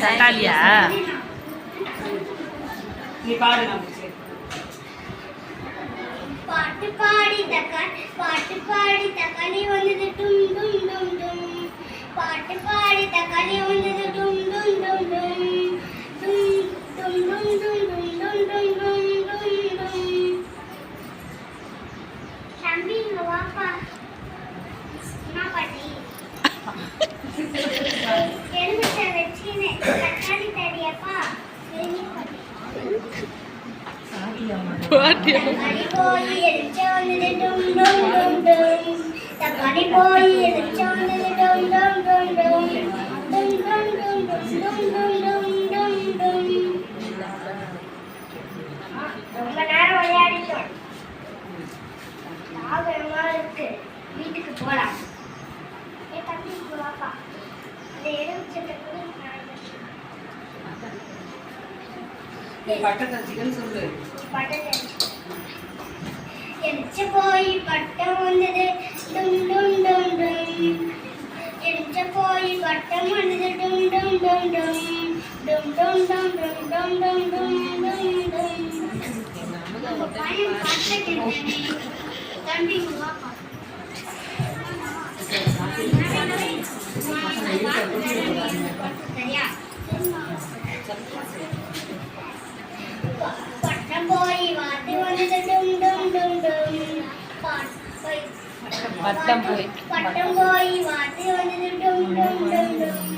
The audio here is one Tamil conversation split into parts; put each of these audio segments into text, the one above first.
தக்காளியா நீ பாடு. பாட்டு பாடி தக்காளி வந்தது டும் டும் டும் டும். பாட்டு பாடி தக்காளி வந்தது டும் டும் டும் டும். டும் டும் டும் டும் டும் டும் டும் டும் டும். தம்பி இங்க வாப்பா. என்ன பாட்டி? எலுமிச்சை வச்சினே தக்காளி தடியப்பா. நீ பாட்டி. தக்காளி போய் எரிச்ச வந்தது டும் டும் டும் டும். தக்காளி போய் எரிச்ச வந்தது டும் டும் டும் டும். டும் டும் டும் டும் டும் டும் டும் டும். ரொம்ப நேரம் விளையாடிட்டோம். தாகமா இருக்கு. வீட்டுக்கு போலாம். ஏ தம்பி வாப்பா. இந்த எலுமிச்சை கூட சொல்லு. எரிச்ச போய் பட்டம் வந்தது டும் டும் டும் டும். எரிச்ச போய் பட்டம் வந்தது டும் டும் டும் டும். டும் டும் டும் டும் டும் டும் டும் டும் டும். நம்ம பையன் பாட்டு கேட்டேனே. தம்பி வாப்பா. சரியா? பட்டம் போய் வாத்து வந்தது டும் டும் டும் டும். பட்டம் போய் வாத்து வந்தது டும் டும் டும் டும்.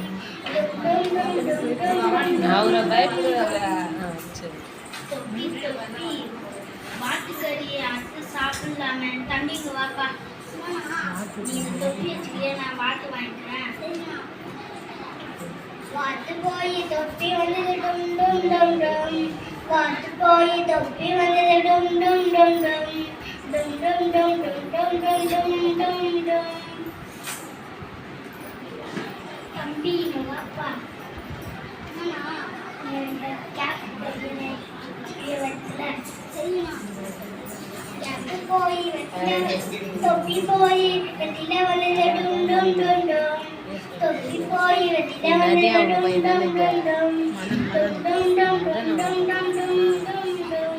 டும் டும் டும் டும் டும். அவரை பயப்படுவாங்க. தொப்பி மாட்டுக்கறி அறுத்து சாப்பிடலாமே. தம்பிக்கு வாப்பா. நீ தொப்பி வச்சுக்கிறியா? நான் வாத்து வாங்கிக்கிறேன். வாத்து போய் தொப்பி வந்தது டும் டும் டும் டும். வாத்து போய் தொப்பி வந்தது டும் டும் டும் டும். டும் டும் டும் டும் டும் டும் டும் டும் டும். தம்பி இங்க வாப்பா. இந்த கேப் பையனை வெட்டல. சரியா? கேப் போய் வெட்டல. தொப்பி போய் வெட்டில வந்தது டும் டும் டும் டும். தொப்பி போய் வெட்டில வந்தது டும் டும் டும் டும். டும் டும் டும் டும் டும் டும் டும் டும்.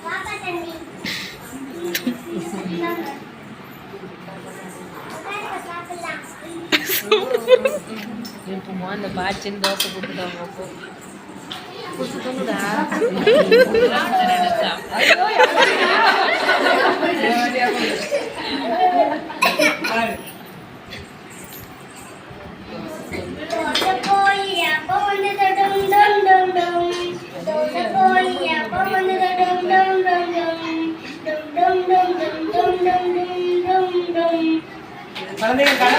பாப்பா தண்ணி இப்போ அந்த பாச்சின்னு தோசை கொடுத்துட்டாங்க. அப்போ குழந்தைங்க